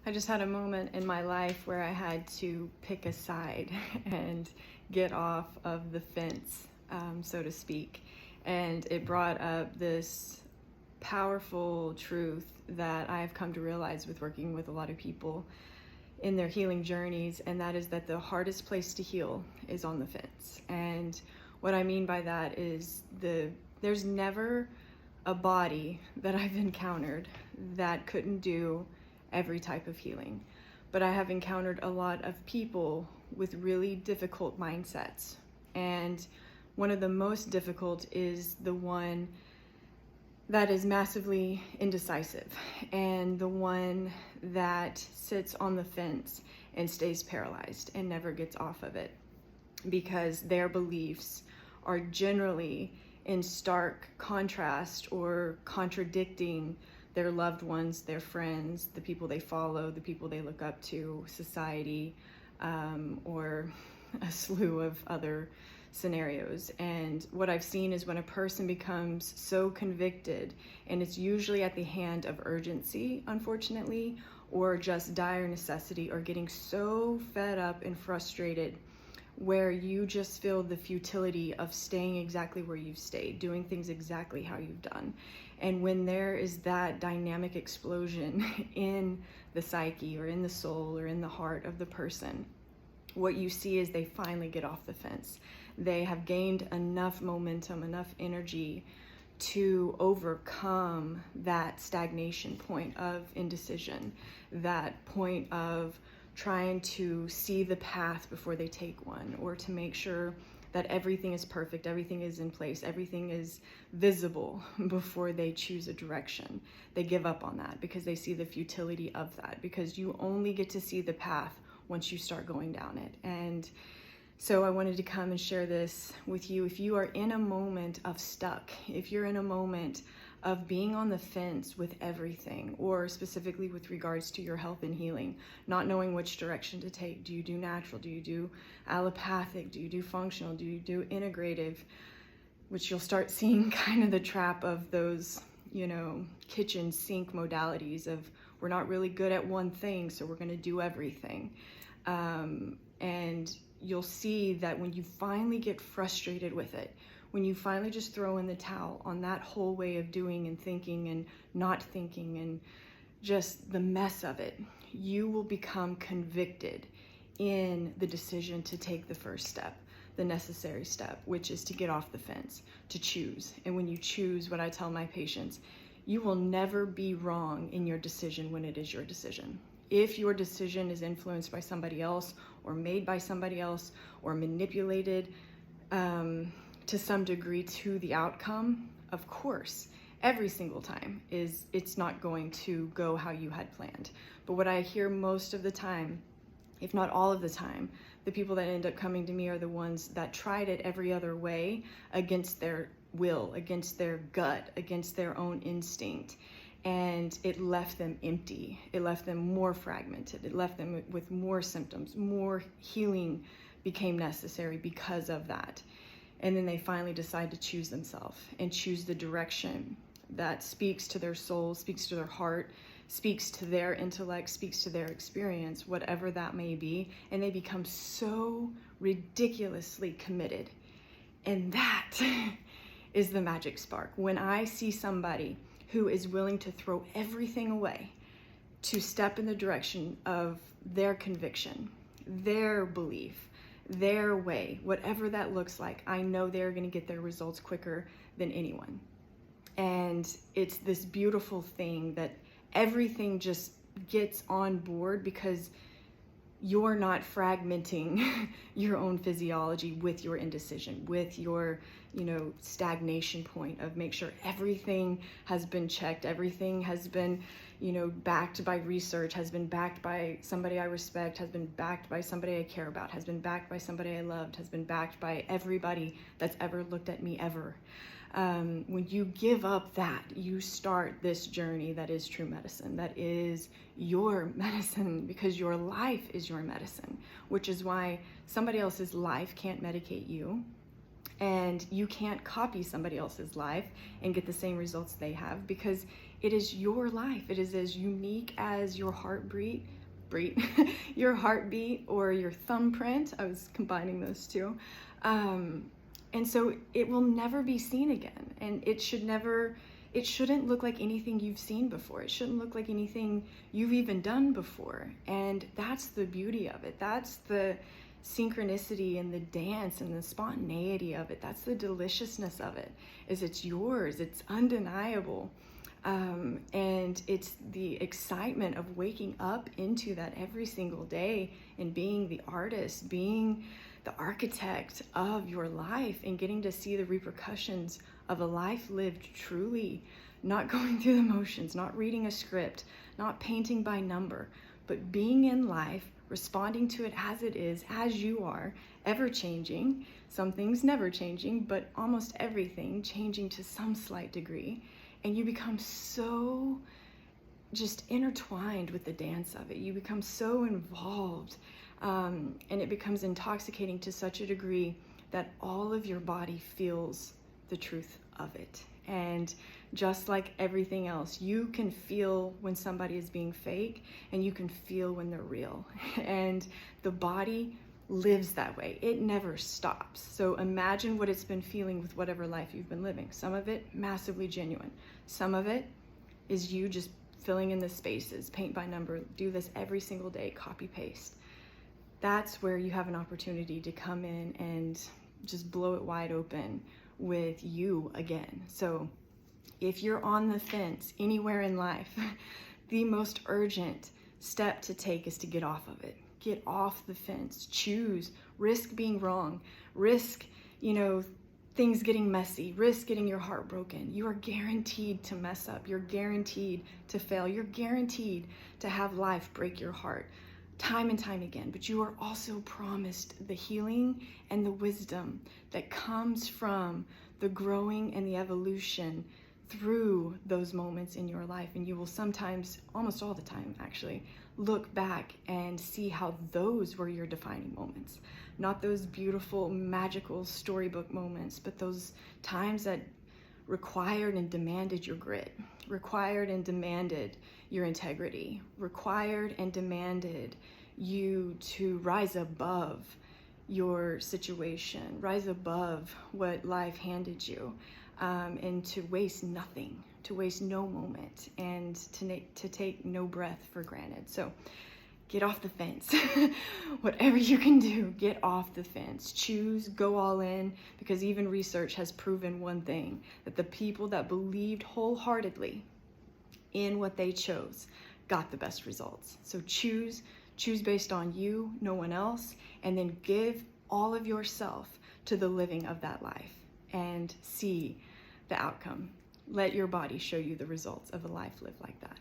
I just had a moment in my life where I had to pick a side and get off of the fence, so to speak. And it brought up this powerful truth that I have come to realize with working with a lot of people in their healing journeys, and that is that the hardest place to heal is on the fence. And what I mean by that is there's never a body that I've encountered that couldn't do every type of healing. But I have encountered a lot of people with really difficult mindsets. And one of the most difficult is the one that is massively indecisive, and the one that sits on the fence and stays paralyzed and never gets off of it because their beliefs are generally in stark contrast or contradicting their loved ones, their friends, the people they follow, the people they look up to, society, or a slew of other scenarios. And what I've seen is when a person becomes so convicted, and it's usually at the hand of urgency, unfortunately, or just dire necessity, or getting so fed up and frustrated where you just feel the futility of staying exactly where you've stayed, doing things exactly how you've done. And when there is that dynamic explosion in the psyche or in the soul or in the heart of the person, what you see is they finally get off the fence. They have gained enough momentum, enough energy to overcome that stagnation point of indecision, that point of trying to see the path before they take one, or to make sure that everything is perfect, everything is in place, everything is visible before they choose a direction. They give up on that because they see the futility of that, because you only get to see the path once you start going down it. And so I wanted to come and share this with you. If you are in a moment of stuck, if you're in a moment of being on the fence with everything, or specifically with regards to your health and healing, not knowing which direction to take. Do you do natural? Do you do allopathic? Do you do functional? Do you do integrative? Which you'll start seeing kind of the trap of those, kitchen sink modalities of we're not really good at one thing, so we're going to do everything. And you'll see that when you finally get frustrated with it, when you finally just throw in the towel on that whole way of doing and thinking and not thinking and just the mess of it, you will become convicted in the decision to take the first step, the necessary step, which is to get off the fence, to choose. And when you choose, what I tell my patients, you will never be wrong in your decision when it is your decision. If your decision is influenced by somebody else or made by somebody else or manipulated to some degree to the outcome, of course, every single time it's not going to go how you had planned. But what I hear most of the time, if not all of the time, the people that end up coming to me are the ones that tried it every other way against their will, against their gut, against their own instinct. And it left them empty. It left them more fragmented. It left them with more symptoms. More healing became necessary because of that. And then they finally decide to choose themselves and choose the direction that speaks to their soul, speaks to their heart, speaks to their intellect, speaks to their experience, whatever that may be. And they become so ridiculously committed. And that is the magic spark. When I see somebody who is willing to throw everything away to step in the direction of their conviction, their belief, their way, whatever that looks like, I know they're going to get their results quicker than anyone. And it's this beautiful thing that everything just gets on board because you're not fragmenting your own physiology with your indecision, with your, stagnation point of make sure everything has been checked, everything has been, backed by research, has been backed by somebody I respect, has been backed by somebody I care about, has been backed by somebody I loved, has been backed by everybody that's ever looked at me ever. When you give up that, you start this journey that is true medicine, that is your medicine, because your life is your medicine, which is why somebody else's life can't medicate you, and you can't copy somebody else's life and get the same results they have, because It is your life. It is as unique as your heartbeat, your heartbeat or your thumbprint. I was combining those two. And so it will never be seen again. And it shouldn't look like anything you've seen before. It shouldn't look like anything you've even done before. And that's the beauty of it. That's the synchronicity and the dance and the spontaneity of it. That's the deliciousness of it, is it's yours. It's undeniable. And it's the excitement of waking up into that every single day and being the artist, being the architect of your life, and getting to see the repercussions of a life lived truly, not going through the motions, not reading a script, not painting by number, but being in life, responding to it as it is, as you are, ever changing. Some things never changing, but almost everything changing to some slight degree. And you become so just intertwined with the dance of it. You become so involved, and it becomes intoxicating to such a degree that all of your body feels the truth of it. And just like everything else, you can feel when somebody is being fake, and you can feel when they're real. And the body lives that way. It never stops. So imagine what it's been feeling with whatever life you've been living. Some of it massively genuine. Some of it is you just filling in the spaces, paint by number, do this every single day, copy paste. That's where you have an opportunity to come in and just blow it wide open with you again. So if you're on the fence anywhere in life, the most urgent step to take is to get off of it. Get off the fence. Choose. Risk being wrong. Risk, things getting messy. Risk getting your heart broken. You are guaranteed to mess up. You're guaranteed to fail. You're guaranteed to have life break your heart time and time again. But you are also promised the healing and the wisdom that comes from the growing and the evolution through those moments in your life. And you will sometimes, almost all the time actually, look back and see how those were your defining moments. Not those beautiful, magical storybook moments, but those times that required and demanded your grit, required and demanded your integrity, required and demanded you to rise above your situation, rise above what life handed you, and to waste nothing, to waste no moment, and to take no breath for granted. So get off the fence. Whatever you can do, get off the fence. Choose, go all in, because even research has proven one thing, that the people that believed wholeheartedly in what they chose got the best results. So choose based on you, no one else, and then give all of yourself to the living of that life and see the outcome. Let your body show you the results of a life lived like that.